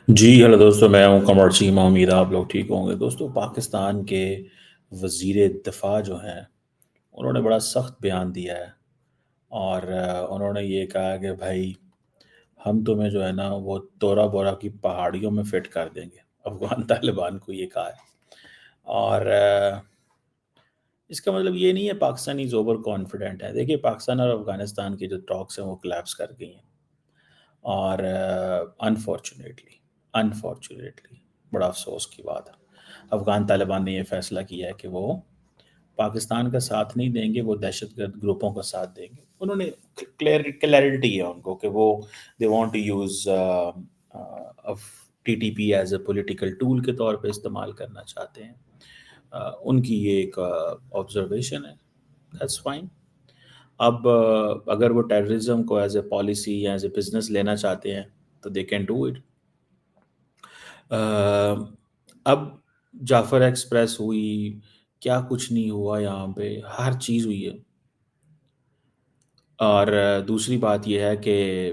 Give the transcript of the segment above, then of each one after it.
جی hello دوستوں، میں ہوں قمر چیمہ، امید ہے آپ لوگ ٹھیک ہوں گے۔ دوستوں، پاکستان کے وزیر دفاع جو ہیں انہوں نے بڑا سخت بیان دیا ہے، اور انہوں نے یہ کہا کہ بھائی ہم تمہیں جو ہے نا وہ تورا بورا کی پہاڑیوں میں فٹ کر دیں گے۔ افغان طالبان کو یہ کہا ہے، اور اس کا مطلب یہ نہیں ہے پاکستانی اوور کانفیڈنٹ ہے۔ دیکھیے، پاکستان اور افغانستان کی جو ٹاکس ہیں وہ کلیپس کر گئی ہیں، اور انفارچونیٹلی بڑا افسوس کی بات ہے، افغان طالبان نے یہ فیصلہ کیا ہے کہ وہ پاکستان کا ساتھ نہیں دیں گے، وہ دہشت گرد گروپوں کا ساتھ دیں گے۔ انہوں نے کلیئرٹی ہے ان کو کہ وہ they want to use T T P as a political tool کے طور پہ استعمال کرنا چاہتے ہیں۔ ان کی یہ ایک آبزرویشن ہے، دیٹس فائن۔ اب اگر وہ ٹیررزم کو ایز اے پالیسی یا ایز اے بزنس لینا چاہتے ہیں تو دے کین ڈو اٹ۔ اب جعفر ایکسپریس ہوئی، کیا کچھ نہیں ہوا، یہاں پہ ہر چیز ہوئی ہے۔ اور دوسری بات یہ ہے کہ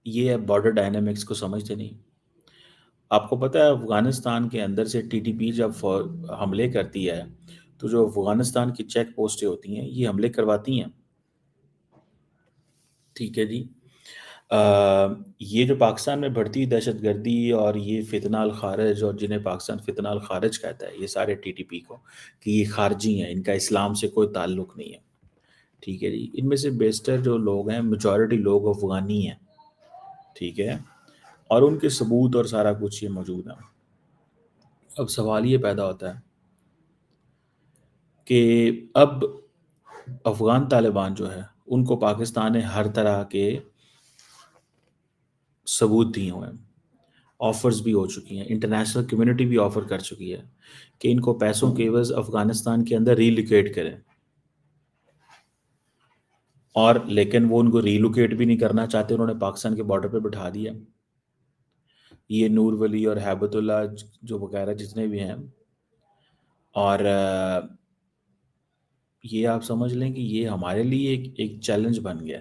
یہ بارڈر ڈائنامکس کو سمجھتے نہیں۔ آپ کو پتہ ہے افغانستان کے اندر سے ٹی ٹی پی جب حملے کرتی ہے تو جو افغانستان کی چیک پوسٹیں ہوتی ہیں یہ حملے کرواتی ہیں، ٹھیک ہے جی۔ یہ جو پاکستان میں بڑھتی دہشت گردی اور یہ فتنہ الخارج، اور جنہیں پاکستان فتنہ الخارج کہتا ہے، یہ سارے ٹی ٹی پی کو، کہ یہ خارجی ہیں، ان کا اسلام سے کوئی تعلق نہیں ہے، ٹھیک ہے جی۔ ان میں سے بیشتر جو لوگ ہیں، میجورٹی لوگ افغانی ہیں، ٹھیک ہے، اور ان کے ثبوت اور سارا کچھ یہ موجود ہے۔ اب سوال یہ پیدا ہوتا ہے کہ اب افغان طالبان جو ہے ان کو پاکستان نے ہر طرح کے ثبوت دیے ہوئے ہیں، آفرز بھی ہو چکی ہیں، انٹرنیشنل کمیونٹی بھی آفر کر چکی ہے کہ ان کو پیسوں کے عوض افغانستان کے اندر ریلوکیٹ کریں، اور لیکن وہ ان کو ریلوکیٹ بھی نہیں کرنا چاہتے، انہوں نے پاکستان کے بارڈر پہ بٹھا دیا۔ یہ نور ولی اور ہیبت اللہ جو وغیرہ جتنے بھی ہیں، اور یہ آپ سمجھ لیں کہ یہ ہمارے لیے ایک چیلنج بن گیا،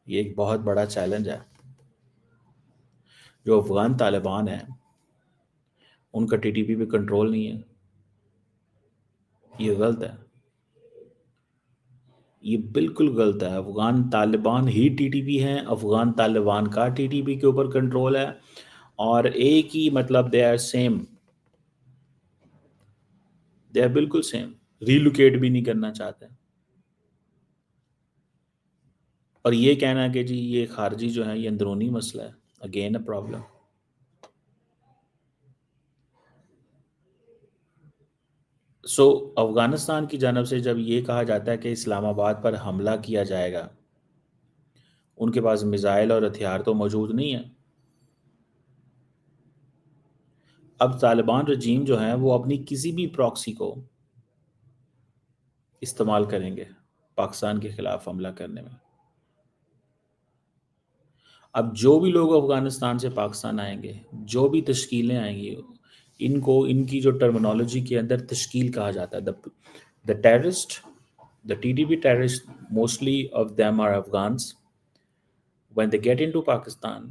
یہ ایک بہت بڑا چیلنج ہے۔ جو افغان طالبان ہیں ان کا ٹی ٹی پی پہ کنٹرول نہیں ہے، یہ غلط ہے، یہ بالکل غلط ہے۔ افغان طالبان ہی ٹی ٹی پی ہیں، افغان طالبان کا ٹی ٹی پی کے اوپر کنٹرول ہے، اور ایک ہی مطلب they are same, they are بالکل سیم، ریلوکیٹ بھی نہیں کرنا چاہتے۔ اور یہ کہنا کہ جی یہ خارجی جو ہے یہ اندرونی مسئلہ ہے، اگین اے پرابلم۔ سو افغانستان کی جانب سے جب یہ کہا جاتا ہے کہ اسلام آباد پر حملہ کیا جائے گا، ان کے پاس میزائل اور ہتھیار تو موجود نہیں ہیں۔ اب طالبان رجیم جو ہیں وہ اپنی کسی بھی پراکسی کو استعمال کریں گے پاکستان کے خلاف حملہ کرنے میں۔ اب جو بھی لوگ افغانستان سے پاکستان آئیں گے، جو بھی تشکیلیں آئیں گی، ان کو ان کی جو ٹرمنالوجی کے اندر تشکیل کہا جاتا ہے، the terrorist, the T T P terrorist, mostly of them are Afghans. When they get into Pakistan,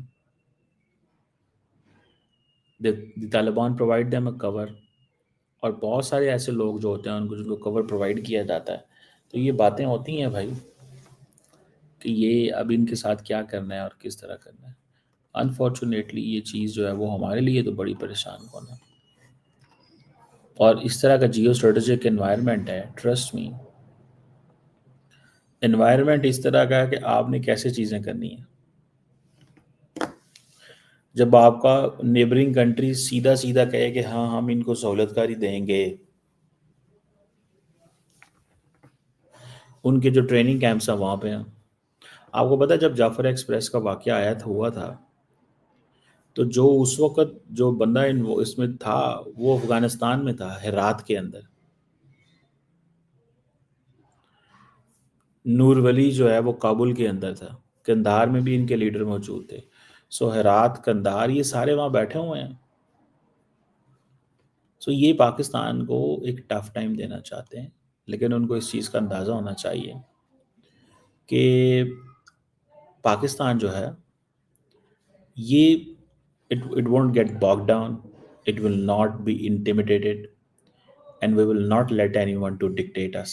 the Taliban provide them a cover، اور بہت سارے ایسے لوگ جو ہوتے ہیں ان کو جن کو کور پرووائڈ کیا جاتا ہے۔ تو یہ باتیں ہوتی ہیں بھائی کہ یہ اب ان کے ساتھ کیا کرنا ہے اور کس طرح کرنا ہے۔ انفارچونیٹلی یہ چیز جو ہے وہ ہمارے لیے تو بڑی پریشان کن ہے، اور اس طرح کا جیو اسٹریٹجک انوائرمنٹ ہے، ٹرسٹ می، انوائرمنٹ اس طرح کا ہے کہ آپ نے کیسے چیزیں کرنی ہیں۔ جب آپ کا نیبرنگ کنٹری سیدھا سیدھا کہے کہ ہاں ہم ان کو سہولت کاری دیں گے، ان کے جو ٹریننگ کیمپس ہیں وہاں پہ ہیں۔ آپ کو پتہ ہے جب جعفر ایکسپریس کا واقعہ آیا تھا، ہوا تھا، تو جو اس وقت جو بندہ اس میں تھا وہ افغانستان میں تھا، ہرات کے اندر۔ نور ولی جو ہے وہ کابل کے اندر تھا، کندھار میں بھی ان کے لیڈر موجود تھے۔ سو ہرات، کندھار، یہ سارے وہاں بیٹھے ہوئے ہیں۔ سو یہ پاکستان کو ایک ٹف ٹائم دینا چاہتے ہیں، لیکن ان کو اس چیز کا اندازہ ہونا چاہیے کہ پاکستان جو ہے یہ It won't get bogged down, it will not be intimidated, and we will not let anyone to dictate us.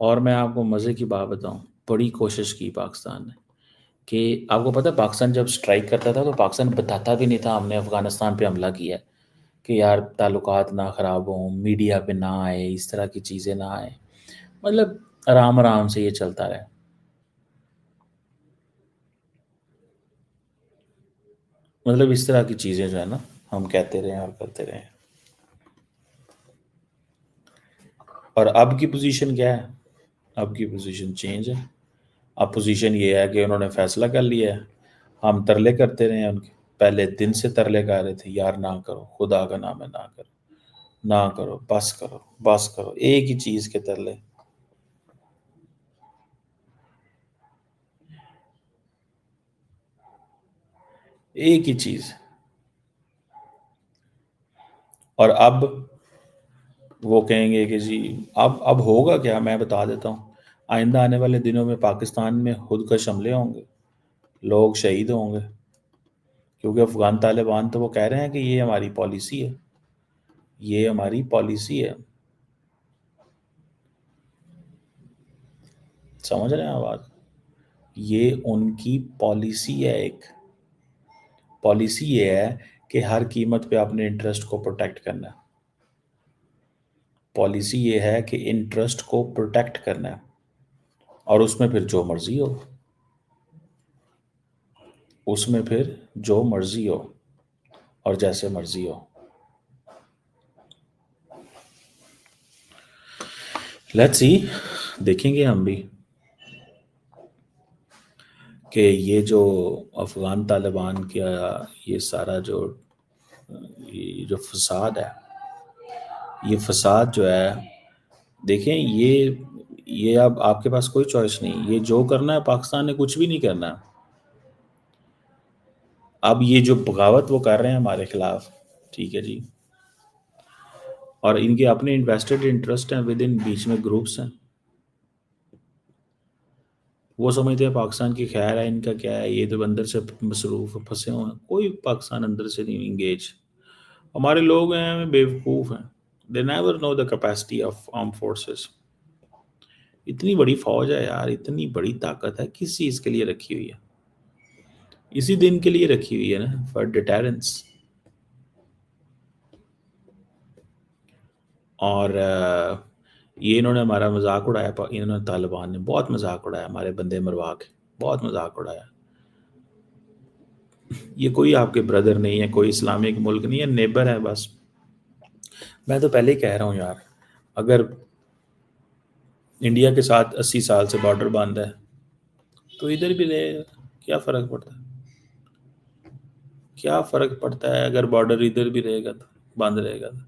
اور میں آپ کو مزے کی بات بتاؤں، بڑی کوشش کی پاکستان نے کہ آپ کو پتہ ہے پاکستان جب اسٹرائک کرتا تھا تو پاکستان بتاتا بھی نہیں تھا ہم نے افغانستان پہ حملہ کیا ہے، کہ یار تعلقات نہ خراب ہوں، میڈیا پہ نہ آئے، اس طرح کی چیزیں نہ آئیں، مطلب آرام آرام سے یہ چلتا رہے، مطلب اس طرح کی چیزیں جو ہے نا ہم کہتے رہے اور کرتے رہے. اور اب کی پوزیشن کیا ہے؟ اب کی پوزیشن چینج ہے. اب پوزیشن یہ ہے کہ انہوں نے فیصلہ کر لیا ہے، ہم ترلے کرتے رہے ہیں ان کے، پہلے دن سے ترلے کر رہے تھے یار نہ کرو، خدا کا نام ہے نہ کرو، نہ کرو، بس کرو، بس کرو، ایک ہی چیز کے ترلے، ایک ہی چیز. اور اب وہ کہیں گے کہ جی اب ہوگا کیا، میں بتا دیتا ہوں. آئندہ آنے والے دنوں میں پاکستان میں خود کش حملے ہوں گے، لوگ شہید ہوں گے، کیونکہ افغان طالبان تو وہ کہہ رہے ہیں کہ یہ ہماری پالیسی ہے، یہ ہماری پالیسی ہے. سمجھ رہے ہیں آواز؟ یہ ان کی پالیسی ہے. ایک پالیسی یہ ہے کہ ہر قیمت پہ اپنے انٹرسٹ کو پروٹیکٹ کرنا ہے. پالیسی یہ ہے کہ انٹرسٹ کو پروٹیکٹ کرنا ہے، اور اس میں پھر جو مرضی ہو، اس میں پھر جو مرضی ہو اور جیسے مرضی ہو. لیٹس سی، دیکھیں گے ہم بھی کہ یہ جو افغان طالبان کا یہ سارا یہ جو فساد ہے، یہ فساد جو ہے، دیکھیں یہ اب آپ کے پاس کوئی چوائس نہیں، یہ جو کرنا ہے پاکستان نے کچھ بھی نہیں کرنا. اب یہ جو بغاوت وہ کر رہے ہیں ہمارے خلاف، ٹھیک ہے جی، اور ان کے اپنے انویسٹڈ انٹرسٹ ہیں ود ان، بیچ میں گروپس ہیں، وہ سمجھتے ہیں پاکستان کی خیر ہے، ان کا کیا ہے، یہ تو اندر سے مصروف پھنسے ہوئے ہیں، کوئی پاکستان اندر سے نہیں انگیج. ہمارے لوگ ہیں بیوقوف ہیں، they never know the capacity of arm forces. اتنی بڑی فوج ہے یار، اتنی بڑی طاقت ہے، کس چیز کے لیے رکھی ہوئی ہے؟ اسی دن کے لیے رکھی ہوئی ہے نا، فار ڈیٹرنس. اور یہ انہوں نے ہمارا مذاق اڑایا، انہوں نے طالبان نے بہت مذاق اڑایا، ہمارے بندے مروا کے بہت مذاق اڑایا. یہ کوئی آپ کے بردر نہیں ہے، کوئی اسلامک ملک نہیں ہے، نیبر ہے بس. میں تو پہلے ہی کہہ رہا ہوں یار، اگر انڈیا کے ساتھ 80 سال سے بارڈر باندھا ہے تو ادھر بھی رہے گا، کیا فرق پڑتا ہے؟ کیا فرق پڑتا ہے اگر بارڈر ادھر بھی رہے گا تو، باندھ رہے گا تو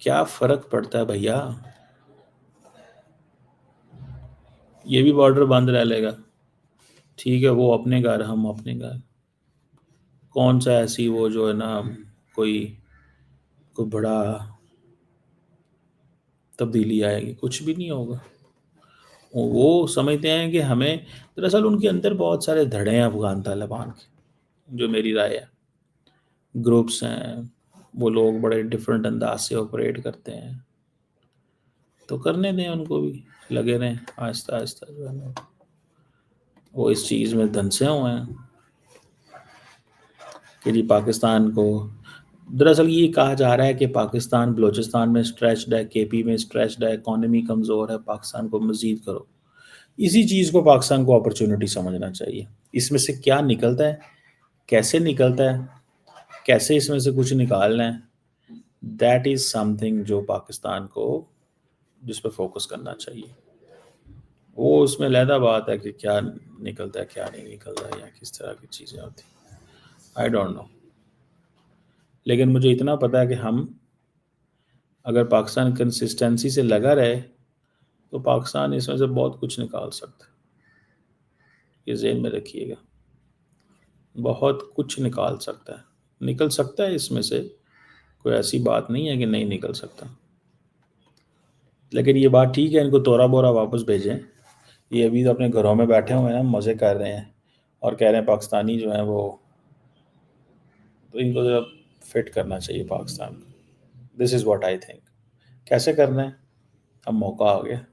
کیا فرق پڑتا ہے بھیا؟ یہ بھی بارڈر بند رہ لے گا، ٹھیک ہے، وہ اپنے گھر ہم اپنے گھر. کون سا ایسی وہ جو ہے نا کوئی کوئی بڑا تبدیلی آئے گی؟ کچھ بھی نہیں ہوگا. وہ سمجھتے ہیں کہ ہمیں، دراصل ان کے اندر بہت سارے دھڑے ہیں افغان طالبان کے، جو میری رائے ہے، گروپس ہیں، وہ لوگ بڑے ڈفرینٹ انداز سے آپریٹ کرتے ہیں. تو کرنے دیں ان کو بھی، لگے رہیں آہستہ آہستہ جو ہے نا، وہ اس چیز میں دھنسے ہوئے ہیں کہ جی پاکستان کو، دراصل یہ کہا جا رہا ہے کہ پاکستان بلوچستان میں اسٹریچڈ ہے، کے پی میں اسٹریچڈ ہے، اکانومی کمزور ہے، پاکستان کو مزید کرو. اسی چیز کو پاکستان کو اپرچونٹی سمجھنا چاہیے. اس میں سے کیا نکلتا ہے، کیسے نکلتا ہے، کیسے اس میں سے کچھ نکالنا ہے، دیٹ از سم تھنگ جو پاکستان کو جس پہ فوکس کرنا چاہیے. وہ اس میں علیحدہ بات ہے کہ کیا نکلتا ہے کیا نہیں نکلتا ہے، یا کس طرح کی چیزیں ہوتی ہیں، آئی ڈونٹ نو. لیکن مجھے اتنا پتا ہے کہ ہم اگر پاکستان کنسسٹنسی سے لگا رہے تو پاکستان اس میں سے بہت کچھ نکال سکتا ہے. یہ ذہن میں رکھیے گا، بہت کچھ نکال سکتا ہے، نکل سکتا ہے اس میں سے، کوئی ایسی بات نہیں ہے کہ نہیں نکل سکتا. لیکن یہ بات ٹھیک ہے، ان کو تورا بورا واپس بھیجیں. یہ ابھی تو اپنے گھروں میں بیٹھے ہوئے ہیں، مزے کر رہے ہیں اور کہہ رہے ہیں پاکستانی جو ہیں وہ، تو ان کو ذرا فٹ کرنا چاہیے پاکستان کو. دس از واٹ آئی تھنک. کیسے کرنا ہے؟ اب موقع آ گیا۔